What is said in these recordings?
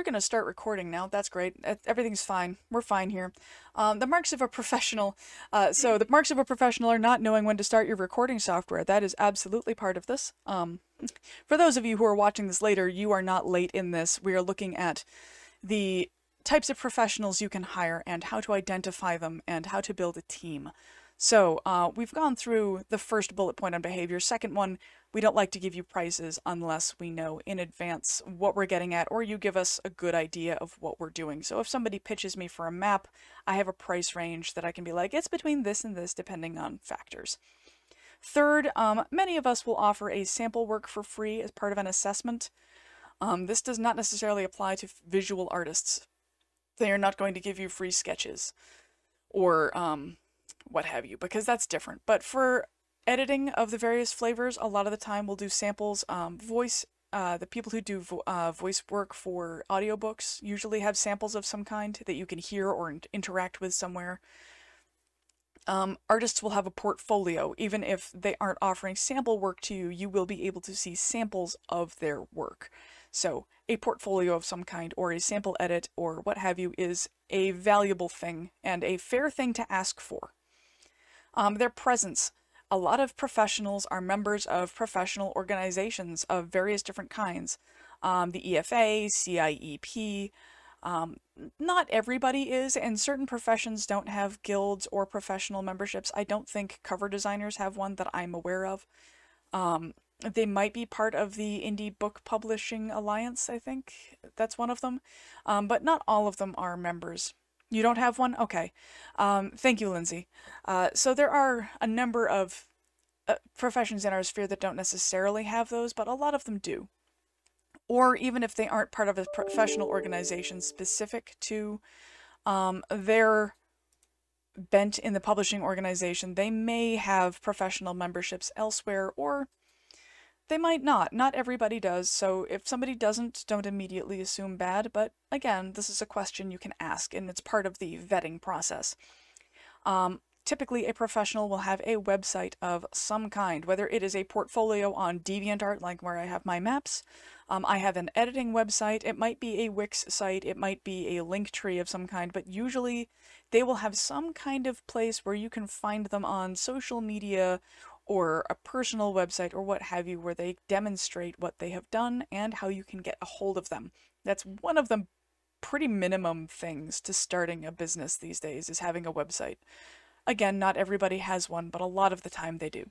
going to start recording now. That's great. Everything's fine. We're fine here. The marks of a professional. So the marks of a professional are not knowing when to start your recording software. That is absolutely part of this. For those of you who are watching this later, you are not late in this. We are looking at the types of professionals you can hire and how to identify them and how to build a team. So we've gone through the first bullet point on behavior. Second one, we don't like to give you prices unless we know in advance what we're getting at, or you give us a good idea of what we're doing. So if somebody pitches me for a map, I have a price range that I can be like, it's between this and this depending on factors. Third, many of us will offer a sample work for free as part of an assessment. This does not necessarily apply to visual artists. They are not going to give you free sketches or what have you, because that's different. But for editing of the various flavors, a lot of the time we'll do samples. The people who do voice work for audiobooks usually have samples of some kind that you can hear or interact with somewhere. Artists will have a portfolio. Even if they aren't offering sample work to you, you will be able to see samples of their work. So a portfolio of some kind or a sample edit or what have you is a valuable thing and a fair thing to ask for. Their presence. A lot of professionals are members of professional organizations of various different kinds. The EFA, CIEP. Not everybody is, and certain professions don't have guilds or professional memberships. I don't think cover designers have one that I'm aware of. They might be part of the Indie Book Publishing Alliance, I think. That's one of them. But not all of them are members. You don't have one? Okay. Thank you, Lindsay. So there are a number of professions in our sphere that don't necessarily have those, but a lot of them do. Or even if they aren't part of a professional organization specific to their bent in the publishing organization, they may have professional memberships elsewhere, or they might not. Not everybody does, so if somebody doesn't, don't immediately assume bad, but again, this is a question you can ask, and it's part of the vetting process. Typically, a professional will have a website of some kind, whether it is a portfolio on DeviantArt, like where I have my maps. I have an editing website. It might be a Wix site. It might be a link tree of some kind, but usually they will have some kind of place where you can find them on social media or a personal website or what have you, where they demonstrate what they have done and how you can get a hold of them. That's one of the pretty minimum things to starting a business these days, is having a website. Again, not everybody has one, but a lot of the time they do.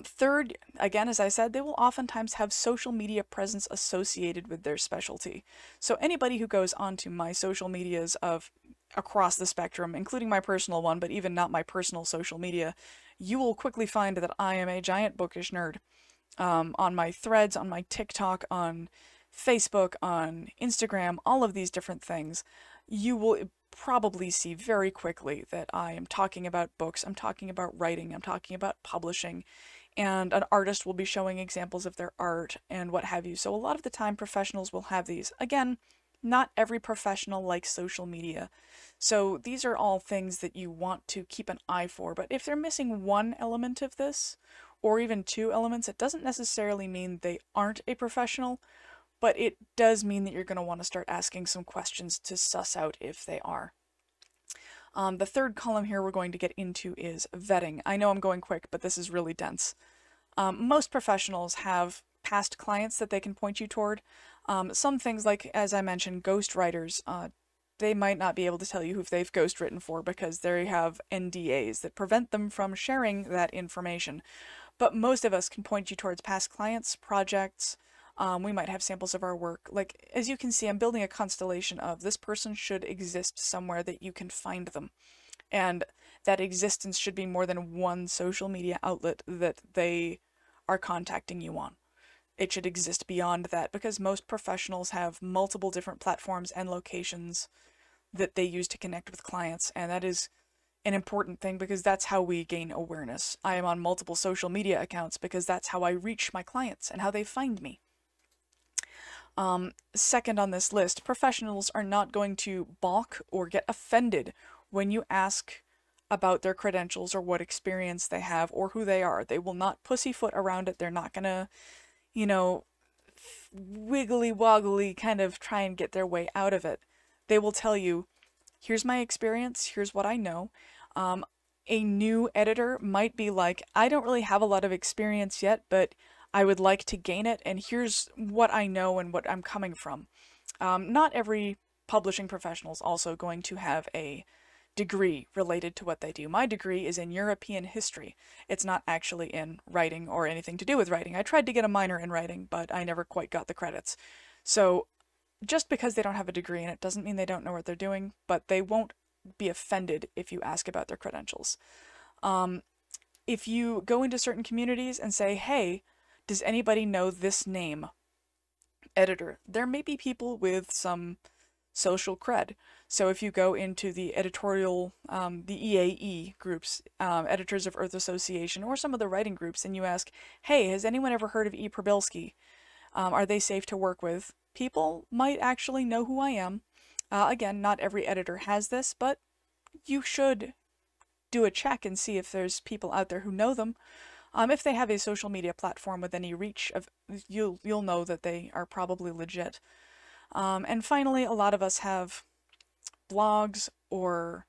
Third, again, as I said, they will oftentimes have social media presence associated with their specialty. So anybody who goes onto my social medias of across the spectrum, including my personal one, but even not my personal social media, you will quickly find that I am a giant bookish nerd. On my threads, on my TikTok, on Facebook, on Instagram, all of these different things, you will probably see very quickly that I am talking about books, I'm talking about writing, I'm talking about publishing, and an artist will be showing examples of their art and what have you. So a lot of the time professionals will have these. Again, not every professional likes social media. So these are all things that you want to keep an eye for. But if they're missing one element of this, or even two elements, it doesn't necessarily mean they aren't a professional, but it does mean that you're going to want to start asking some questions to suss out if they are. The third column here we're going to get into is vetting. I know I'm going quick, but this is really dense. Most professionals have past clients that they can point you toward. Some things like, as I mentioned, ghostwriters, they might not be able to tell you who they've ghostwritten for because they have NDAs that prevent them from sharing that information. But most of us can point you towards past clients, projects. We might have samples of our work. Like, as you can see, I'm building a constellation of this person should exist somewhere that you can find them. And that existence should be more than one social media outlet that they are contacting you on. It should exist beyond that, because most professionals have multiple different platforms and locations that they use to connect with clients, and that is an important thing because that's how we gain awareness. I am on multiple social media accounts because that's how I reach my clients and how they find me. Second on this list, professionals are not going to balk or get offended when you ask about their credentials or what experience they have or who they are. They will not pussyfoot around it. They're not gonna, wiggly woggly kind of try and get their way out of it. They will tell you, here's my experience, here's what I know. A new editor might be like, I don't really have a lot of experience yet, but I would like to gain it, and here's what I know and what I'm coming from. Not every publishing professional is also going to have a degree related to what they do. My degree is in European history. It's not actually in writing or anything to do with writing. I tried to get a minor in writing, but I never quite got the credits. So just because they don't have a degree in it doesn't mean they don't know what they're doing, but they won't be offended if you ask about their credentials. If you go into certain communities and say, hey, does anybody know this name, editor? There may be people with some social cred. So if you go into the editorial, the EAE groups, Editors of Earth Association, or some of the writing groups, and you ask, hey, has anyone ever heard of Prybylski? Are they safe to work with? People might actually know who I am. Again, not every editor has this, but you should do a check and see if there's people out there who know them. If they have a social media platform with any reach, you'll know that they are probably legit. And finally, a lot of us have blogs or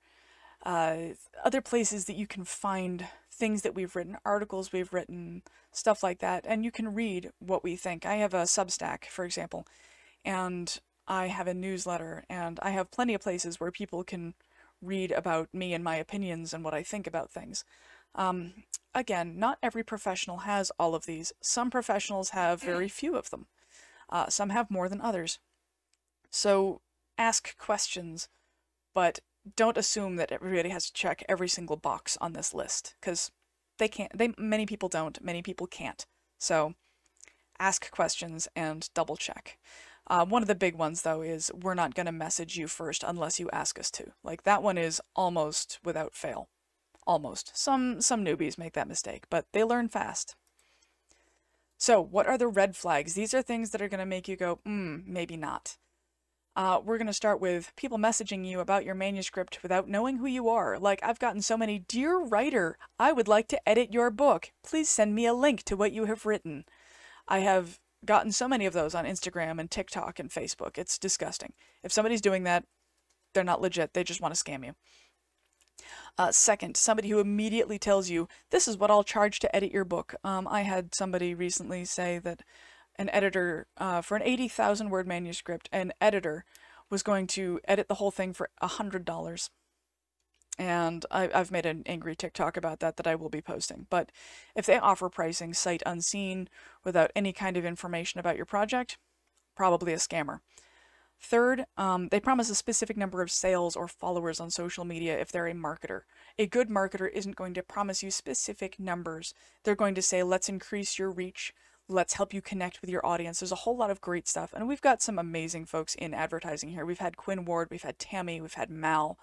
other places that you can find things that we've written, articles we've written, stuff like that, and you can read what we think. I have a Substack, for example, and I have a newsletter, and I have plenty of places where people can read about me and my opinions and what I think about things. Again, not every professional has all of these. Some professionals have very few of them. Some have more than others. So ask questions, but don't assume that everybody has to check every single box on this list, because they can't. Many people don't, many people can't. So ask questions and double check. One of the big ones, though, is we're not going to message you first unless you ask us to. Like, that one is almost without fail. Almost. Some newbies make that mistake, but they learn fast. So what are the red flags? These are things that are going to make you go, maybe not. We're going to start with people messaging you about your manuscript without knowing who you are. Like, I've gotten so many, "Dear writer, I would like to edit your book. Please send me a link to what you have written." I have gotten so many of those on Instagram and TikTok and Facebook. It's disgusting. If somebody's doing that, they're not legit. They just want to scam you. Second, somebody who immediately tells you, this is what I'll charge to edit your book. I had somebody recently say that an editor, for an 80,000 word manuscript, an editor was going to edit the whole thing for $100. And I've made an angry TikTok about that I will be posting. But if they offer pricing sight unseen without any kind of information about your project, probably a scammer. Third, they promise a specific number of sales or followers on social media if they're a marketer. A good marketer isn't going to promise you specific numbers. They're going to say, let's increase your reach. Let's help you connect with your audience. There's a whole lot of great stuff. And we've got some amazing folks in advertising here. We've had Quinn Ward, we've had Tammy, we've had Mal,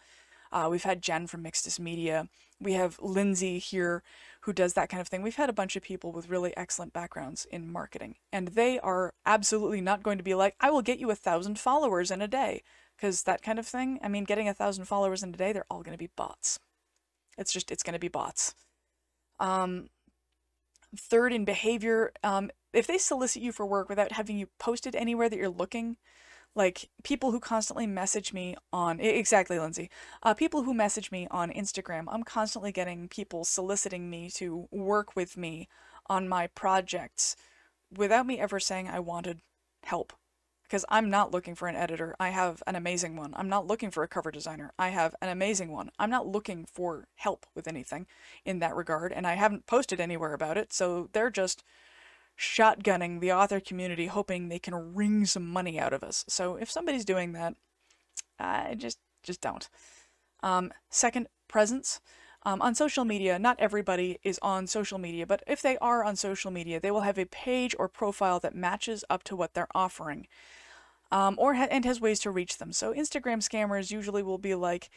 we've had Jen from Mixtus Media. We have Lindsay here who does that kind of thing. We've had a bunch of people with really excellent backgrounds in marketing, and they are absolutely not going to be like, I will get you 1,000 followers in a day, because that kind of thing, I mean, getting 1,000 followers in a day, they're all going to be bots. It's going to be bots. Third, in behavior, if they solicit you for work without having you posted anywhere that you're looking, like people who constantly message me on, exactly, Lindsay, people who message me on Instagram, I'm constantly getting people soliciting me to work with me on my projects without me ever saying I wanted help. Because I'm not looking for an editor. I have an amazing one. I'm not looking for a cover designer. I have an amazing one. I'm not looking for help with anything in that regard, and I haven't posted anywhere about it, so they're just shotgunning the author community, hoping they can wring some money out of us. So if somebody's doing that, just don't. Second, presence. On social media, not everybody is on social media, but if they are on social media, they will have a page or profile that matches up to what they're offering, and has ways to reach them. So Instagram scammers usually will be like,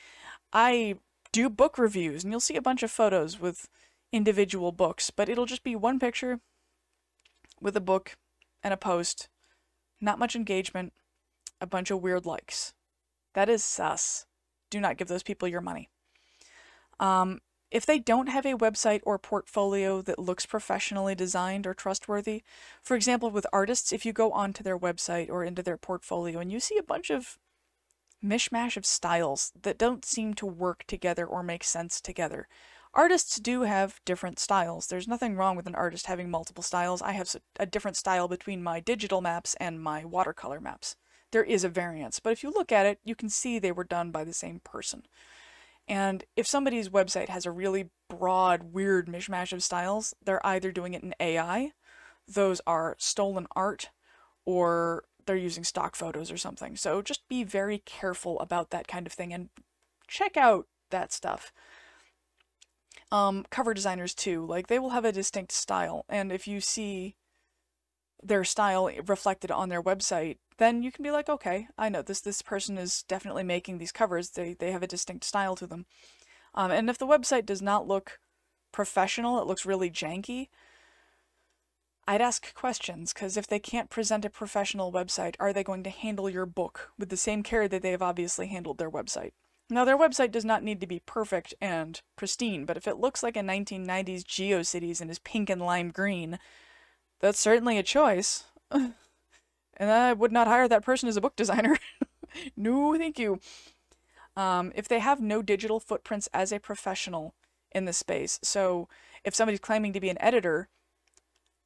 I do book reviews, and you'll see a bunch of photos with individual books, but it'll just be one picture with a book and a post, not much engagement, a bunch of weird likes. That is sus. Do not give those people your money. If they don't have a website or portfolio that looks professionally designed or trustworthy, for example, with artists, if you go onto their website or into their portfolio and you see a bunch of mishmash of styles that don't seem to work together or make sense together. Artists do have different styles. There's nothing wrong with an artist having multiple styles. I have a different style between my digital maps and my watercolor maps. There is a variance, but if you look at it, you can see they were done by the same person. And if somebody's website has a really broad, weird mishmash of styles, they're either doing it in AI, those are stolen art, or they're using stock photos or something. So just be very careful about that kind of thing and check out that stuff. Cover designers too, like they will have a distinct style, and if you see their style reflected on their website, then you can be like, okay, I know this person is definitely making these covers. They have a distinct style to them. And if the website does not look professional, it looks really janky, I'd ask questions, because if they can't present a professional website, are they going to handle your book with the same care that they've obviously handled their website? Now, their website does not need to be perfect and pristine, but if it looks like a 1990s GeoCities and is pink and lime green, that's certainly a choice. And I would not hire that person as a book designer. No, thank you. If they have no digital footprints as a professional in the space, so if somebody's claiming to be an editor,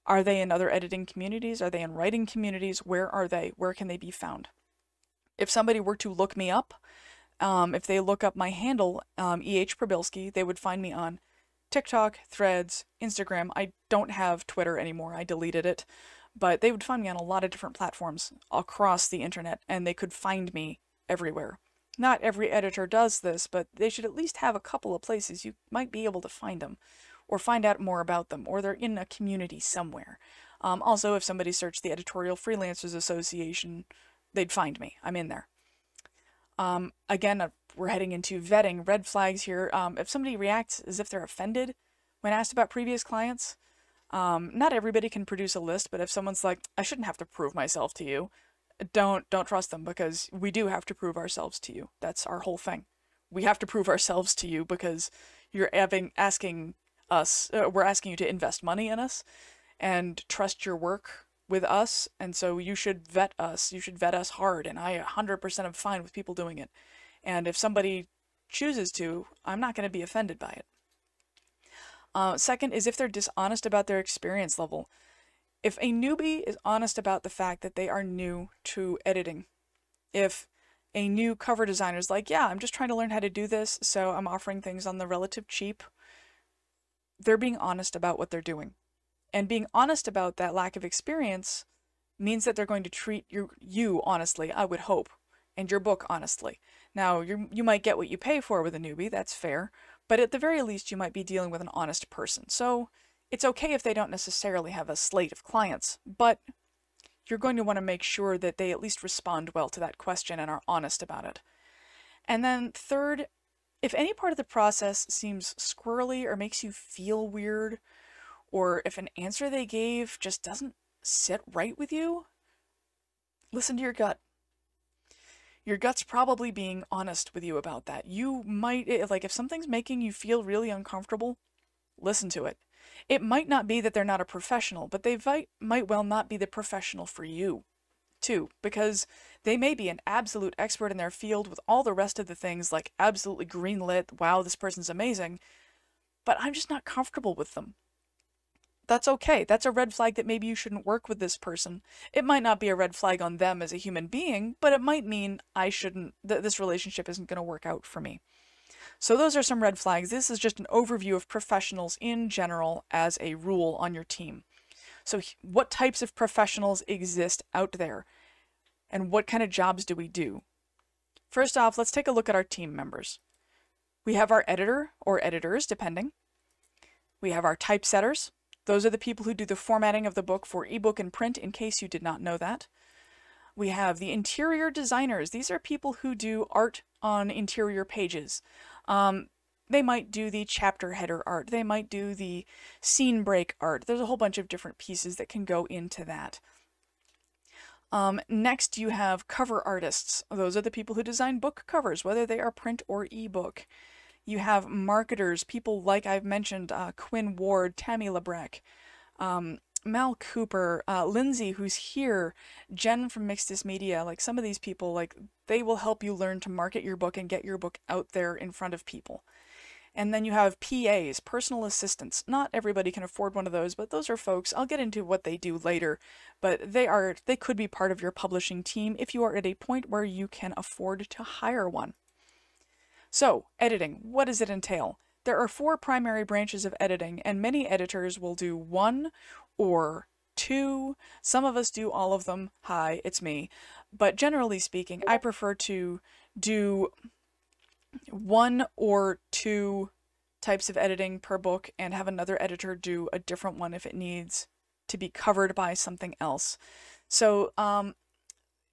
are they in other editing communities? Are they in writing communities? Where are they? Where can they be found? If somebody were to look me up, if they look up my handle, Prybylski, they would find me on TikTok, Threads, Instagram. I don't have Twitter anymore. I deleted it. But they would find me on a lot of different platforms across the internet, and they could find me everywhere. Not every editor does this, but they should at least have a couple of places you might be able to find them, or find out more about them, or they're in a community somewhere. Also, if somebody searched the Editorial Freelancers Association, they'd find me. I'm in there. Again, we're heading into vetting, red flags here. If somebody reacts as if they're offended when asked about previous clients, not everybody can produce a list, but if someone's like, I shouldn't have to prove myself to you, don't trust them, because we do have to prove ourselves to you. That's our whole thing. We have to prove ourselves to you because you're asking us, we're asking you to invest money in us and trust your work with us, and so you should vet us. You should vet us hard, and I 100% am fine with people doing it. And if somebody chooses to, I'm not going to be offended by it. Second is if they're dishonest about their experience level. If a newbie is honest about the fact that they are new to editing, if a new cover designer is like, yeah, I'm just trying to learn how to do this, so I'm offering things on the relative cheap, they're being honest about what they're doing. And being honest about that lack of experience means that they're going to treat you honestly, I would hope, and your book honestly. Now, you might get what you pay for with a newbie, that's fair, but at the very least you might be dealing with an honest person. So it's okay if they don't necessarily have a slate of clients, but you're going to want to make sure that they at least respond well to that question and are honest about it. And then third, if any part of the process seems squirrely or makes you feel weird, or if an answer they gave just doesn't sit right with you, listen to your gut. Your gut's probably being honest with you about that. You might, like, if something's making you feel really uncomfortable, listen to it. It might not be that they're not a professional, but they might well not be the professional for you, too, because they may be an absolute expert in their field with all the rest of the things, like absolutely greenlit, wow, this person's amazing, but I'm just not comfortable with them. That's okay. That's a red flag that maybe you shouldn't work with this person. It might not be a red flag on them as a human being, but it might mean this relationship isn't going to work out for me. So those are some red flags. This is just an overview of professionals in general as a rule on your team. So what types of professionals exist out there? And what kind of jobs do we do? First off, let's take a look at our team members. We have our editor or editors, depending. We have our typesetters. Those are the people who do the formatting of the book for ebook and print, in case you did not know that. We have the interior designers. These are people who do art on interior pages. They might do the chapter header art. They might do the scene break art. There's a whole bunch of different pieces that can go into that. Next, you have cover artists. Those are the people who design book covers, whether they are print or ebook. You have marketers, people like I've mentioned, Quinn Ward, Tammy Labreck, Mal Cooper, Lindsay, who's here, Jen from Mixtus Media. Like, some of these people, like, they will help you learn to market your book and get your book out there in front of people. And then you have PAs, personal assistants. Not everybody can afford one of those, but those are folks, I'll get into what they do later, but they could be part of your publishing team if you are at a point where you can afford to hire one. So, editing, what does it entail? There are 4 primary branches of editing, and many editors will do 1 or 2. Some of us do all of them. Hi, it's me. But generally speaking, I prefer to do 1 or 2 types of editing per book and have another editor do a different one if it needs to be covered by something else. So,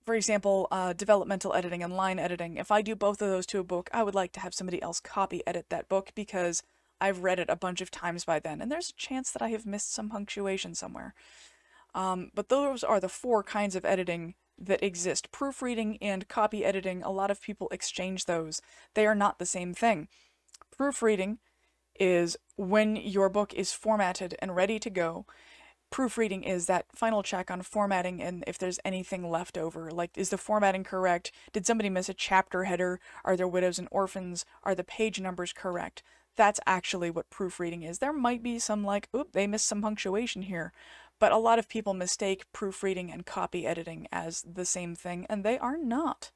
for example, developmental editing and line editing. If I do both of those to a book, I would like to have somebody else copy edit that book because I've read it a bunch of times by then, and there's a chance that I have missed some punctuation somewhere. But those are the 4 kinds of editing that exist. Proofreading and copy editing, a lot of people exchange those. They are not the same thing. Proofreading is when your book is formatted and ready to go. Proofreading is that final check on formatting and if there's anything left over. Like, is the formatting correct? Did somebody miss a chapter header? Are there widows and orphans? Are the page numbers correct? That's actually what proofreading is. There might be some like, oop, they missed some punctuation here. But a lot of people mistake proofreading and copy editing as the same thing, and they are not.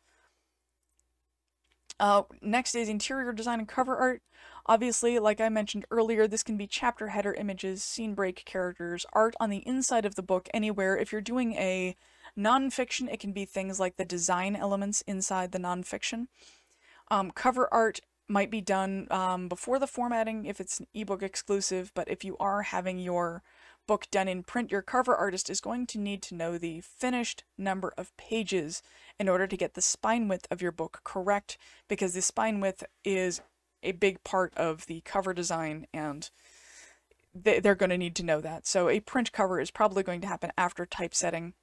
Next is interior design and cover art. Obviously, like I mentioned earlier, this can be chapter header images, scene break characters, art on the inside of the book anywhere. If you're doing a nonfiction, it can be things like the design elements inside the nonfiction. Cover art might be done before the formatting if it's an ebook exclusive, but if you are having your book done in print, your cover artist is going to need to know the finished number of pages in order to get the spine width of your book correct, because the spine width is a big part of the cover design, and they're going to need to know that. So a print cover is probably going to happen after typesetting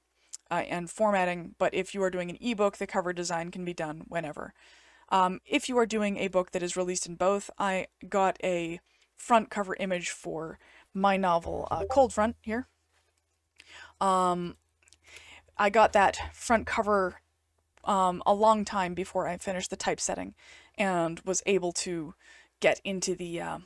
and formatting, but if you are doing an ebook, the cover design can be done whenever. If you are doing a book that is released in both, I got a front cover image for my novel, Cold Front, here. I got that front cover a long time before I finished the typesetting and was able to get into the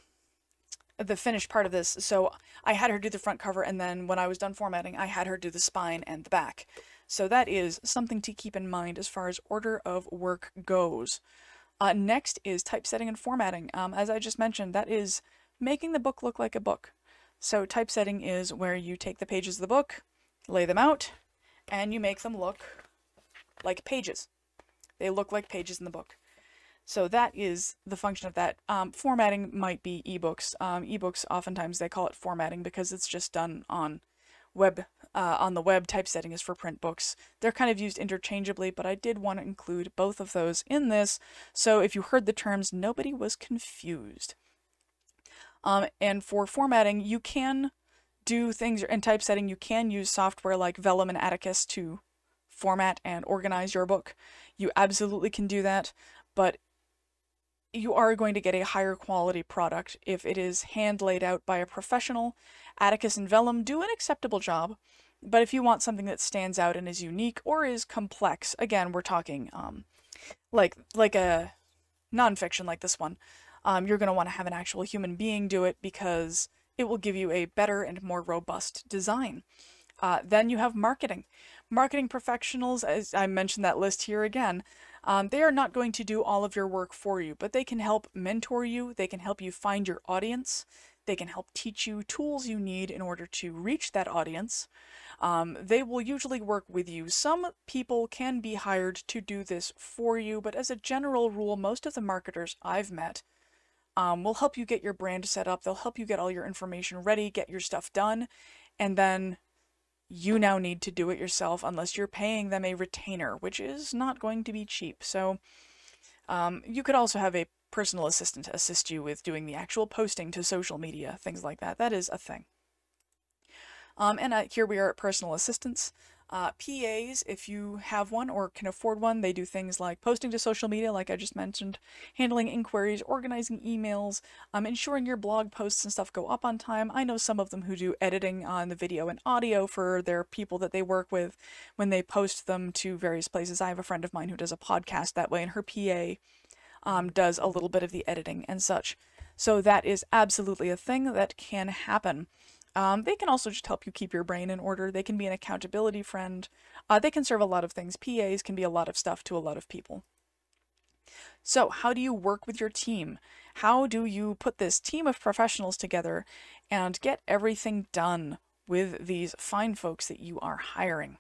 finished part of this. So I had her do the front cover, and then when I was done formatting, I had her do the spine and the back. So that is something to keep in mind as far as order of work goes. Next is typesetting and formatting. As I just mentioned, that is making the book look like a book. So typesetting is where you take the pages of the book, lay them out, and you make them look like pages. They look like pages in the book. So that is the function of that. Formatting might be ebooks. Ebooks, oftentimes they call it formatting because it's just done on web. On the web, typesetting is for print books. They're kind of used interchangeably, but I did want to include both of those in this, so if you heard the terms, nobody was confused. And for formatting, you can do things, in typesetting, you can use software like Vellum and Atticus to format and organize your book. You absolutely can do that, but you are going to get a higher quality product if it is hand laid out by a professional. Atticus and Vellum do an acceptable job, but if you want something that stands out and is unique or is complex, again, we're talking like a nonfiction like this one, you're going to want to have an actual human being do it because it will give you a better and more robust design. Then you have marketing. Marketing professionals, as I mentioned that list here again, they are not going to do all of your work for you, but they can help mentor you, they can help you find your audience, they can help teach you tools you need in order to reach that audience. They will usually work with you. Some people can be hired to do this for you, but as a general rule, most of the marketers I've met will help you get your brand set up, they'll help you get all your information ready, get your stuff done, and then you now need to do it yourself unless you're paying them a retainer, which is not going to be cheap. So you could also have a personal assistant assist you with doing the actual posting to social media, things like that. That is a thing. And here we are at personal assistants. PAs, if you have one or can afford one, they do things like posting to social media, like I just mentioned, handling inquiries, organizing emails, ensuring your blog posts and stuff go up on time. I know some of them who do editing on the video and audio for their people that they work with when they post them to various places. I have a friend of mine who does a podcast that way, and her PA does a little bit of the editing and such. So that is absolutely a thing that can happen. They can also just help you keep your brain in order. They can be an accountability friend. They can serve a lot of things. PAs can be a lot of stuff to a lot of people. So how do you work with your team? How do you put this team of professionals together and get everything done with these fine folks that you are hiring?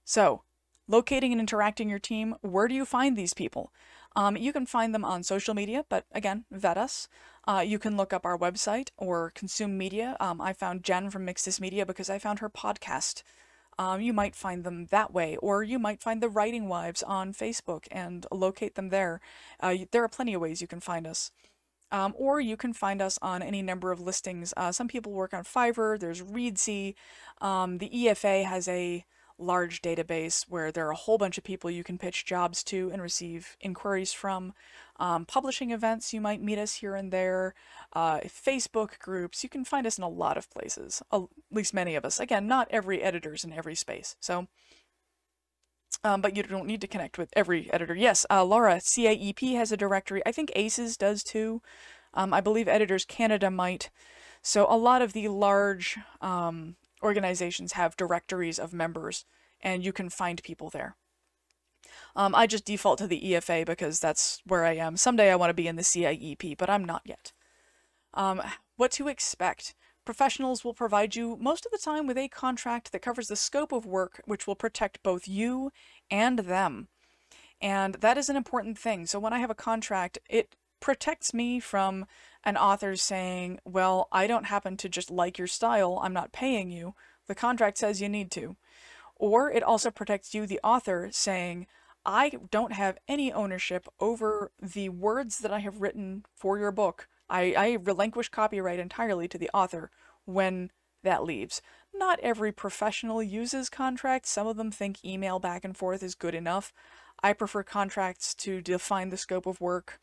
So, locating and interacting your team, where do you find these people? You can find them on social media, but again, vet us. You can look up our website or consume media. I found Jen from Mixtus Media because I found her podcast. You might find them that way, or you might find the Writing Wives on Facebook and locate them there. There are plenty of ways you can find us. Or you can find us on any number of listings. Some people work on Fiverr, there's Reedsy. The EFA has a large database where there are a whole bunch of people you can pitch jobs to and receive inquiries from. Publishing events, you might meet us here and there. Facebook groups, you can find us in a lot of places, at least many of us. Again, not every editor's in every space, so but you don't need to connect with every editor. Yes, Laura, CAEP has a directory. I think ACES does too. I believe Editors Canada might. So a lot of the large organizations have directories of members, and you can find people there. I just default to the EFA because that's where I am. Someday I want to be in the CIEP, but I'm not yet. What to expect? Professionals will provide you most of the time with a contract that covers the scope of work, which will protect both you and them. And that is an important thing. So when I have a contract, it protects me from an author saying, well, I don't happen to just like your style, I'm not paying you. The contract says you need to. Or it also protects you, the author, saying, I don't have any ownership over the words that I have written for your book. I relinquish copyright entirely to the author when that leaves. Not every professional uses contracts. Some of them think email back and forth is good enough. I prefer contracts to define the scope of work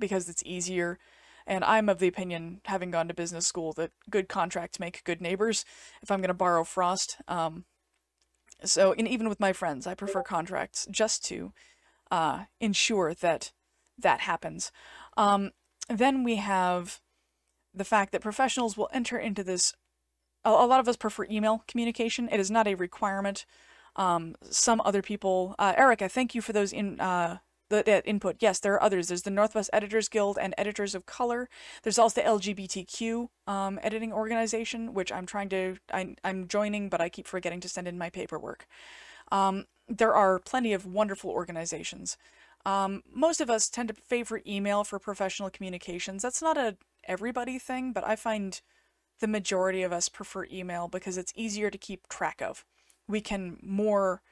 because it's easier. And I'm of the opinion, having gone to business school, that good contracts make good neighbors, if I'm going to borrow Frost. Even with my friends, I prefer contracts just to ensure that that happens. Then we have the fact that professionals will enter into this. A lot of us prefer email communication. It is not a requirement. Some other people, Erica, thank you for those input. Yes, there are others. There's the Northwest Editors Guild and Editors of Color. There's also the LGBTQ editing organization, which I'm joining, but I keep forgetting to send in my paperwork. There are plenty of wonderful organizations. Most of us tend to favor email for professional communications. That's not a everybody thing, but I find the majority of us prefer email because it's easier to keep track of. We can more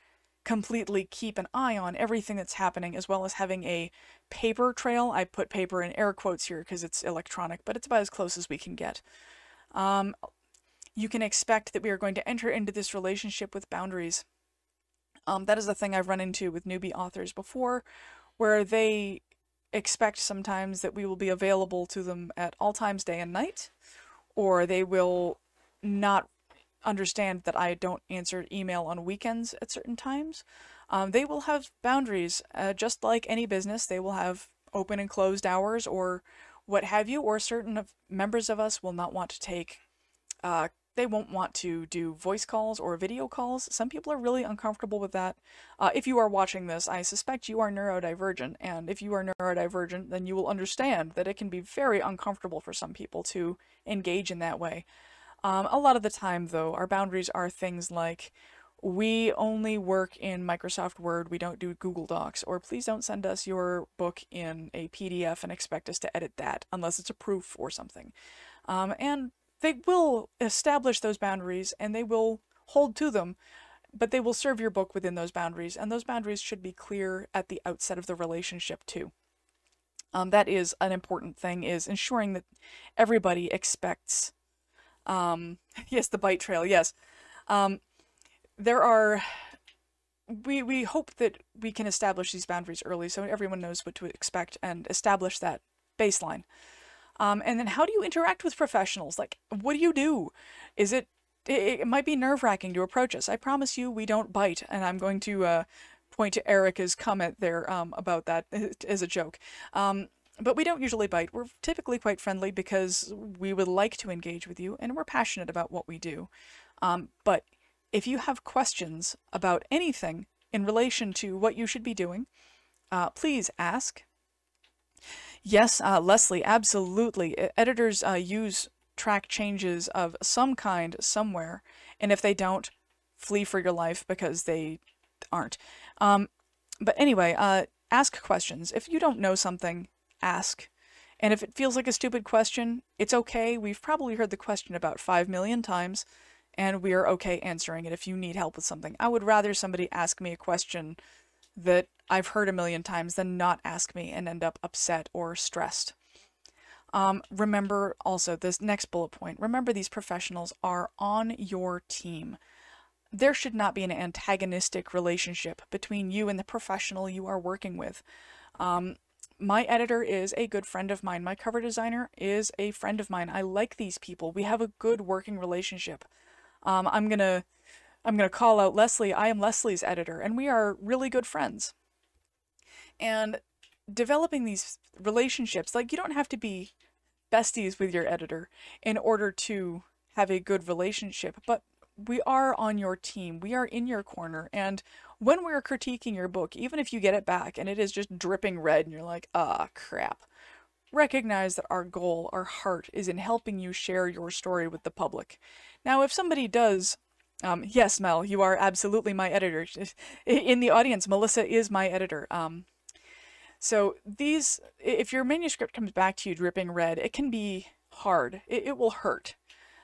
completely keep an eye on everything that's happening, as well as having a paper trail. I put paper in air quotes here because it's electronic, but it's about as close as we can get. You can expect that we are going to enter into this relationship with boundaries. That is the thing I've run into with newbie authors before, where they expect sometimes that we will be available to them at all times, day and night, or they will not understand that I don't answer email on weekends at certain times. They will have boundaries, just like any business. They will have open and closed hours or what have you, or certain members of us will not want to take, they won't want to do voice calls or video calls. Some people are really uncomfortable with that. If you are watching this, I suspect you are neurodivergent, and if you are neurodivergent, then you will understand that it can be very uncomfortable for some people to engage in that way. A lot of the time, though, our boundaries are things like, we only work in Microsoft Word, we don't do Google Docs, or please don't send us your book in a PDF and expect us to edit that, unless it's a proof or something. And they will establish those boundaries, and they will hold to them, but they will serve your book within those boundaries, and those boundaries should be clear at the outset of the relationship, too. That is an important thing, is ensuring that everybody expects... yes, the bite trail, yes. there are, we hope that we can establish these boundaries early so everyone knows what to expect and establish that baseline. And then how do you interact with professionals? Like, what do you do? Is it might be nerve-wracking to approach us. I promise you we don't bite, and I'm going to point to Erica's comment there about that as a joke. But we don't usually bite. We're typically quite friendly because we would like to engage with you, and we're passionate about what we do. But if you have questions about anything in relation to what you should be doing, please ask. Yes, Leslie, absolutely. Editors use track changes of some kind somewhere, and if they don't, flee for your life because they aren't. But anyway, ask questions. If you don't know something, ask. And if it feels like a stupid question, it's okay. We've probably heard the question about 5 million times, and we are okay answering it if you need help with something. I would rather somebody ask me a question that I've heard a million times than not ask me and end up upset or stressed. Remember also this next bullet point. Remember, these professionals are on your team. There should not be an antagonistic relationship between you and the professional you are working with. My editor is a good friend of mine. My cover designer is a friend of mine. I like these people. We have a good working relationship. I'm gonna call out Leslie. I am Leslie's editor, and we are really good friends. And developing these relationships, like, you don't have to be besties with your editor in order to have a good relationship, but we are on your team. We are in your corner. And when we're critiquing your book, even if you get it back and it is just dripping red and you're like, ah, crap, recognize that our goal, our heart, is in helping you share your story with the public. Now, if somebody does, yes, Mel, you are absolutely my editor. In the audience, Melissa is my editor. So these, if your manuscript comes back to you dripping red, it can be hard. It will hurt.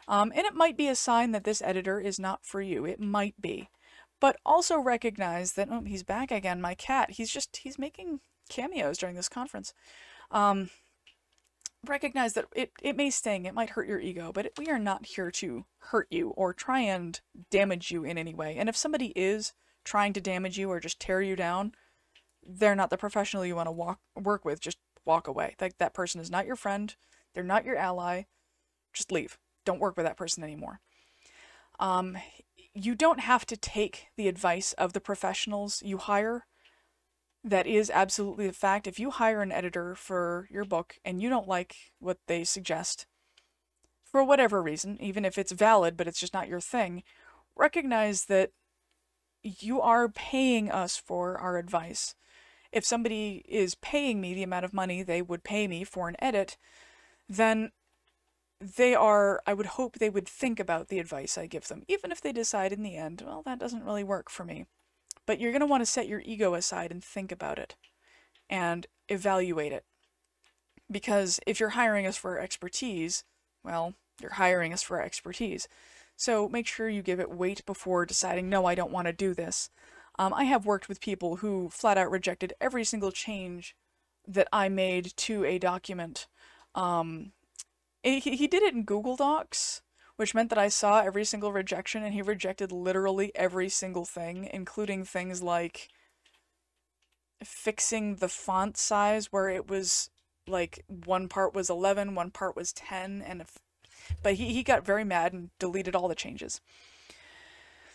And it might be a sign that this editor is not for you. It might be. But also recognize that, oh, he's back again, my cat. He's making cameos during this conference. Recognize that it may sting, it might hurt your ego, but we are not here to hurt you or try and damage you in any way. And if somebody is trying to damage you or just tear you down, they're not the professional you want to work with. Just walk away. That person is not your friend. They're not your ally. Just leave. Don't work with that person anymore. You don't have to take the advice of the professionals you hire. That is absolutely a fact. If you hire an editor for your book and you don't like what they suggest, for whatever reason, even if it's valid but it's just not your thing, recognize that you are paying us for our advice. If somebody is paying me the amount of money they would pay me for an edit, then I would hope they would think about the advice I give them, even if they decide in the end, well, that doesn't really work for me. But you're going to want to set your ego aside and think about it and evaluate it. Because if you're hiring us for expertise, well, you're hiring us for expertise. So make sure you give it weight before deciding, no, I don't want to do this. I have worked with people who flat out rejected every single change that I made to a document. He did it in Google Docs, which meant that I saw every single rejection, and he rejected literally every single thing, including things like fixing the font size where it was like one part was 11, one part was 10, but he got very mad and deleted all the changes.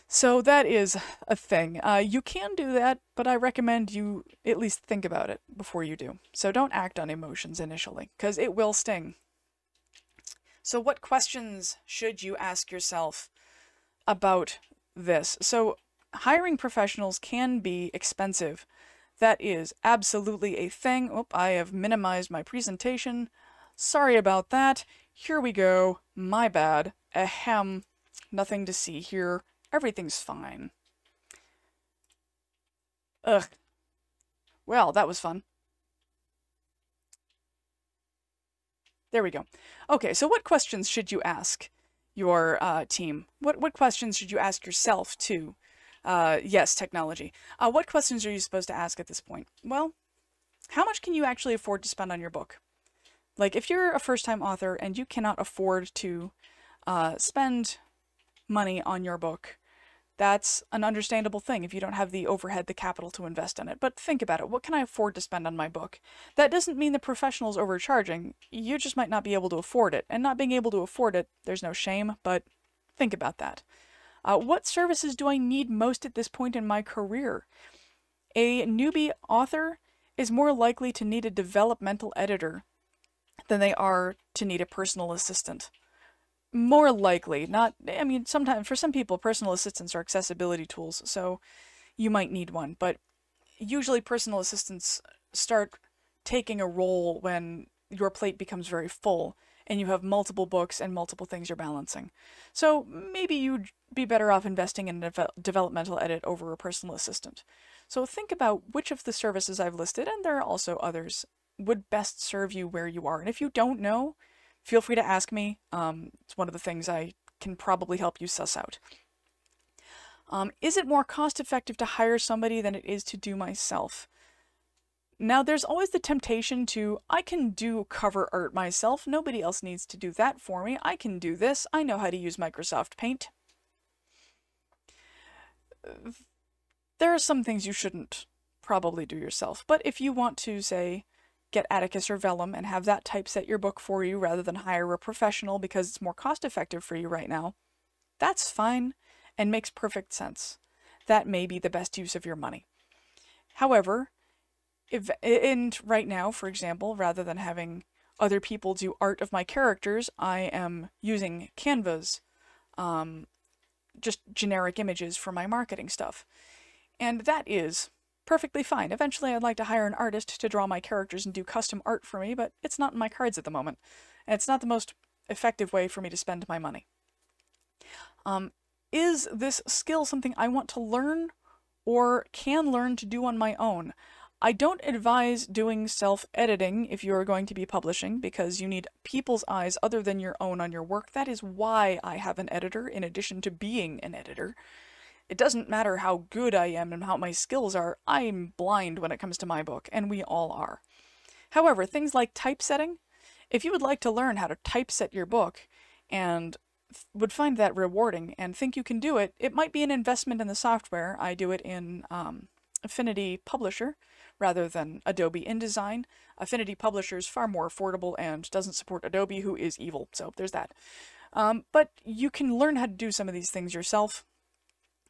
So that is a thing. You can do that, but I recommend you at least think about it before you do. So don't act on emotions initially, because it will sting. So what questions should you ask yourself about this? So hiring professionals can be expensive. That is absolutely a thing. Oh, I have minimized my presentation. Sorry about that. Here we go. My bad. Ahem. Nothing to see here. Everything's fine. Ugh. Well, that was fun. There we go. Okay, so what questions should you ask your team? What questions should you ask yourself too? Yes, technology. What questions are you supposed to ask at this point? Well, how much can you actually afford to spend on your book? Like, if you're a first-time author and you cannot afford to spend money on your book, That's an understandable thing if you don't have the overhead, the capital to invest in it. But think about it. What can I afford to spend on my book? That doesn't mean the professional's overcharging. You just might not be able to afford it. And not being able to afford it, there's no shame, but think about that. What services do I need most at this point in my career? A newbie author is more likely to need a developmental editor than they are to need a personal assistant. More likely, not, I mean, sometimes, for some people, personal assistants are accessibility tools, so you might need one, but usually personal assistants start taking a role when your plate becomes very full and you have multiple books and multiple things you're balancing. So maybe you'd be better off investing in a developmental edit over a personal assistant. So think about which of the services I've listed, and there are also others, would best serve you where you are. And if you don't know, feel free to ask me. It's one of the things I can probably help you suss out. Is it more cost-effective to hire somebody than it is to do myself? Now, there's always the temptation to, I can do cover art myself. Nobody else needs to do that for me. I can do this. I know how to use Microsoft Paint. There are some things you shouldn't probably do yourself. But if you want to, say, get Atticus or Vellum and have that typeset your book for you rather than hire a professional because it's more cost-effective for you right now, that's fine and makes perfect sense. That may be the best use of your money. However, and right now, for example, rather than having other people do art of my characters, I am using Canva's just generic images for my marketing stuff. And that is perfectly fine. Eventually I'd like to hire an artist to draw my characters and do custom art for me, but it's not in my cards at the moment. And it's not the most effective way for me to spend my money. Is this skill something I want to learn or can learn to do on my own? I don't advise doing self-editing if you are going to be publishing because you need people's eyes other than your own on your work. That is why I have an editor in addition to being an editor. It doesn't matter how good I am and how my skills are, I'm blind when it comes to my book, and we all are. However, things like typesetting, if you would like to learn how to typeset your book and would find that rewarding and think you can do it, it might be an investment in the software. I do it in Affinity Publisher rather than Adobe InDesign. Affinity Publisher is far more affordable and doesn't support Adobe, who is evil, so there's that. But you can learn how to do some of these things yourself.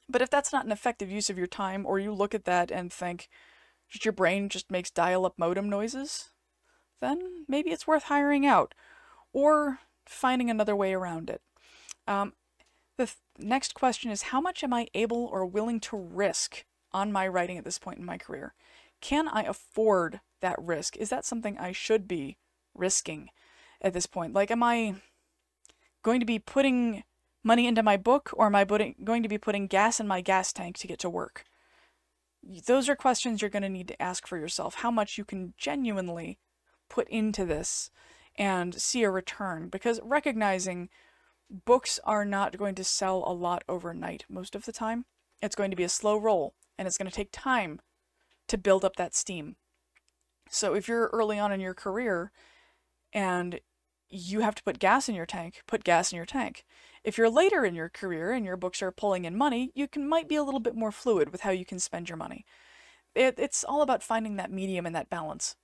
But if that's not an effective use of your time, or you look at that and think your brain just makes dial-up modem noises, then maybe it's worth hiring out, or finding another way around it. The next question is, how much am I able or willing to risk on my writing at this point in my career? Can I afford that risk? Is that something I should be risking at this point? Like, am I going to be putting money into my book, or am I going to be putting gas in my gas tank to get to work? Those are questions you're going to need to ask for yourself. How much you can genuinely put into this and see a return. Because recognizing books are not going to sell a lot overnight most of the time. It's going to be a slow roll, and it's going to take time to build up that steam. So if you're early on in your career and you have to put gas in your tank, put gas in your tank. If you're later in your career and your books are pulling in money, you might be a little bit more fluid with how you can spend your money. It's all about finding that medium and that balance.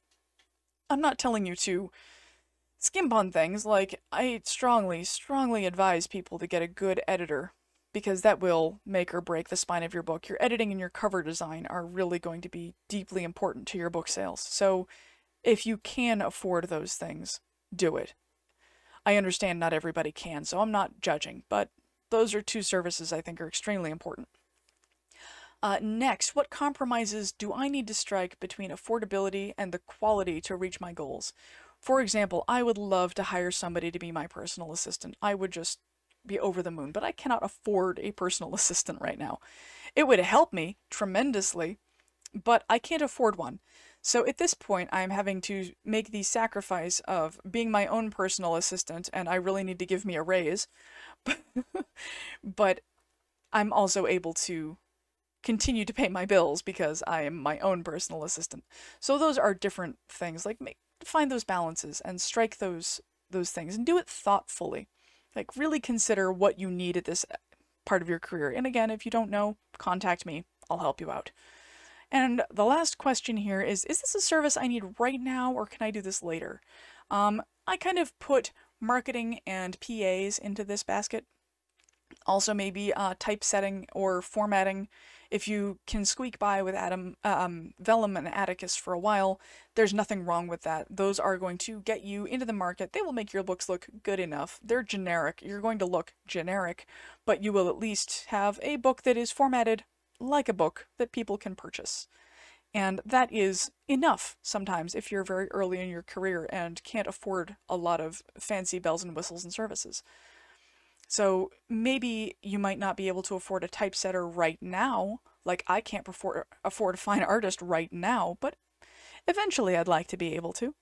I'm not telling you to skimp on things. Like, I strongly, strongly advise people to get a good editor, because that will make or break the spine of your book. Your editing and your cover design are really going to be deeply important to your book sales. So if you can afford those things, do it. I understand not everybody can, so I'm not judging, but those are two services I think are extremely important. Next, what compromises do I need to strike between affordability and the quality to reach my goals? For example, I would love to hire somebody to be my personal assistant. I would just be over the moon, but I cannot afford a personal assistant right now. It would help me tremendously, but I can't afford one. So at this point, I'm having to make the sacrifice of being my own personal assistant, and I really need to give me a raise. But I'm also able to continue to pay my bills because I am my own personal assistant. So those are different things. Like, find those balances and strike those things, and do it thoughtfully. Like, really consider what you need at this part of your career. And again, if you don't know, contact me. I'll help you out. And the last question here is this a service I need right now, or can I do this later? I kind of put marketing and PAs into this basket. Also maybe typesetting or formatting. If you can squeak by with Vellum and Atticus for a while, there's nothing wrong with that. Those are going to get you into the market. They will make your books look good enough. They're generic. You're going to look generic, but you will at least have a book that is formatted like a book that people can purchase. And that is enough sometimes if you're very early in your career and can't afford a lot of fancy bells and whistles and services. So maybe you might not be able to afford a typesetter right now, like I can't afford a fine artist right now, but eventually I'd like to be able to.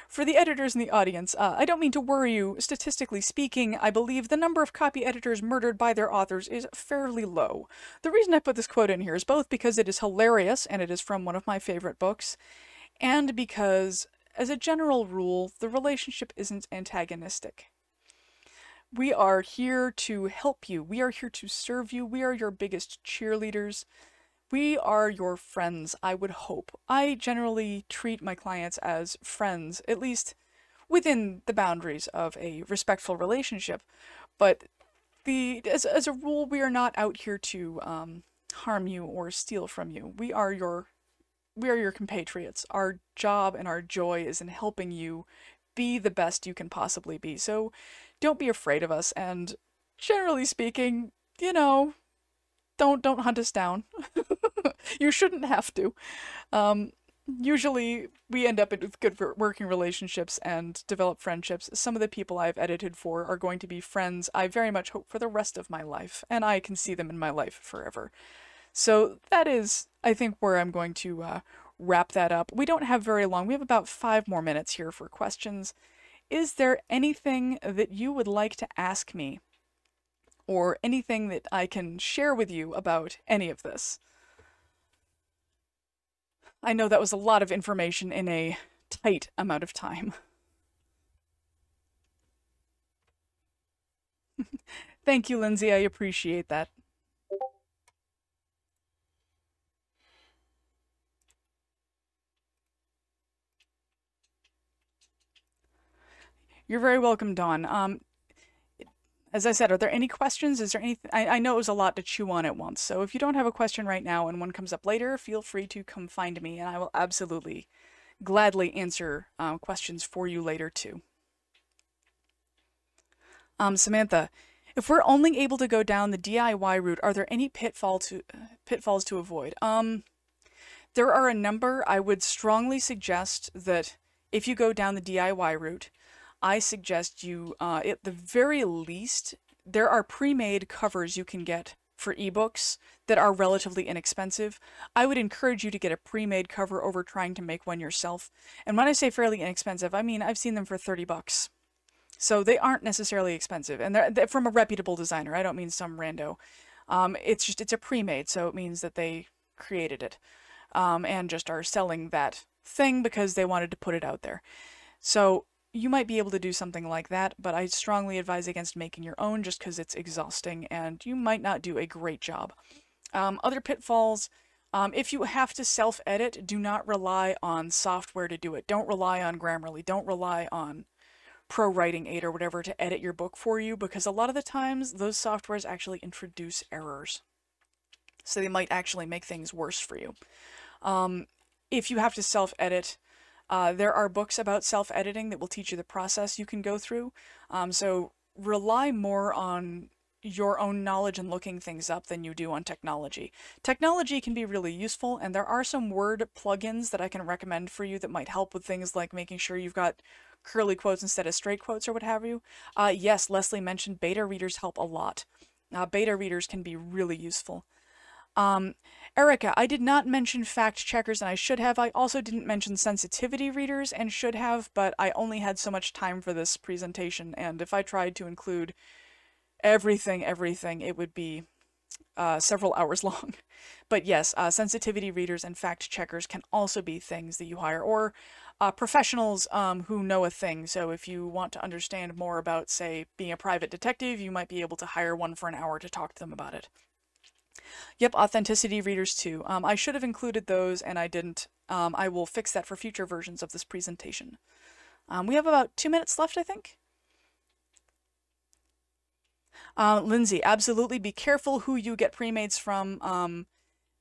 For the editors in the audience, I don't mean to worry you. Statistically speaking, I believe the number of copy editors murdered by their authors is fairly low. The reason I put this quote in here is both because it is hilarious, and it is from one of my favorite books, and because, as a general rule, the relationship isn't antagonistic. We are here to help you. We are here to serve you. We are your biggest cheerleaders. We are your friends, I would hope. I generally treat my clients as friends, at least within the boundaries of a respectful relationship. But as a rule, we are not out here to harm you or steal from you. We are your compatriots. Our job and our joy is in helping you be the best you can possibly be. So don't be afraid of us, and generally speaking, you know, don't hunt us down. You shouldn't have to. Usually we end up with good working relationships and develop friendships. Some of the people I've edited for are going to be friends I very much hope for the rest of my life, and I can see them in my life forever. So that is, I think, where I'm going to wrap that up. We don't have very long. We have about 5 more minutes here for questions. Is there anything that you would like to ask me? Or anything that I can share with you about any of this? I know that was a lot of information in a tight amount of time. Thank you, Lindsay. I appreciate that. You're very welcome, Dawn. As I said, are there any questions? Is there anything? I know it was a lot to chew on at once, so if you don't have a question right now and one comes up later, feel free to come find me, and I will absolutely, gladly answer questions for you later too. Samantha, if we're only able to go down the DIY route, are there any pitfalls to avoid? There are a number. I would strongly suggest that if you go down the DIY route, I suggest you, at the very least, there are pre-made covers you can get for ebooks that are relatively inexpensive. I would encourage you to get a pre-made cover over trying to make one yourself. And when I say fairly inexpensive, I mean I've seen them for 30 bucks. So they aren't necessarily expensive, and they're from a reputable designer. I don't mean some rando. It's a pre-made, so it means that they created it, and just are selling that thing because they wanted to put it out there. So you might be able to do something like that, but I strongly advise against making your own just because it's exhausting and you might not do a great job. Other pitfalls, if you have to self-edit, do not rely on software to do it. Don't rely on Grammarly. Don't rely on Pro Writing Aid or whatever to edit your book for you, because a lot of the times those softwares actually introduce errors. So they might actually make things worse for you. If you have to self-edit, there are books about self-editing that will teach you the process you can go through. So rely more on your own knowledge and looking things up than you do on technology. Technology can be really useful, and there are some Word plugins that I can recommend for you that might help with things like making sure you've got curly quotes instead of straight quotes or what have you. Yes, Leslie mentioned beta readers help a lot. Beta readers can be really useful. Erica, I did not mention fact checkers, and I should have. I also didn't mention sensitivity readers, and should have, but I only had so much time for this presentation, and if I tried to include everything, it would be several hours long. But yes, sensitivity readers and fact checkers can also be things that you hire, or professionals who know a thing. So if you want to understand more about, say, being a private detective, you might be able to hire one for an hour to talk to them about it. Yep, authenticity readers too. I should have included those and I didn't. I will fix that for future versions of this presentation. We have about 2 minutes left, I think. Lindsay, absolutely be careful who you get pre-mades from.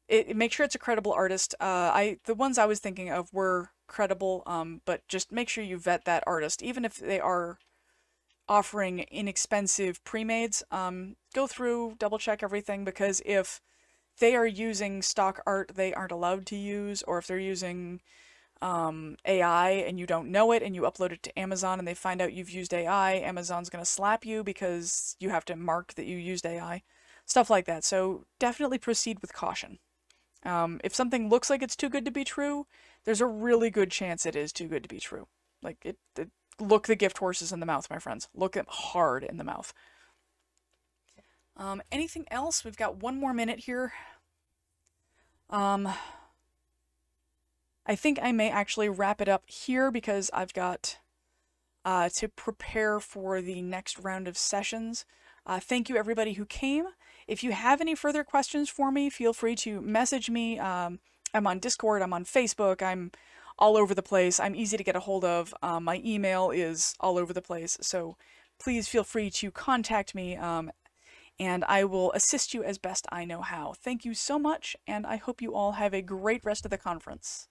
Make sure it's a credible artist. The ones I was thinking of were credible, but just make sure you vet that artist, even if they are offering inexpensive pre-mades. Go through, double check everything, because if they are using stock art they aren't allowed to use, or if they're using AI and you don't know it and you upload it to Amazon and they find out you've used AI, Amazon's going to slap you because you have to mark that you used AI. Stuff like that. So definitely proceed with caution. If something looks like it's too good to be true, there's a really good chance it is too good to be true. Like, look the gift horses in the mouth, my friends. Look them hard in the mouth. Anything else? We've got 1 more minute here. I think I may actually wrap it up here because I've got to prepare for the next round of sessions. Thank you everybody who came. If you have any further questions for me, feel free to message me. I'm on Discord, I'm on Facebook, I'm all over the place. I'm easy to get a hold of. My email is all over the place, so please feel free to contact me, and I will assist you as best I know how. Thank you so much, and I hope you all have a great rest of the conference.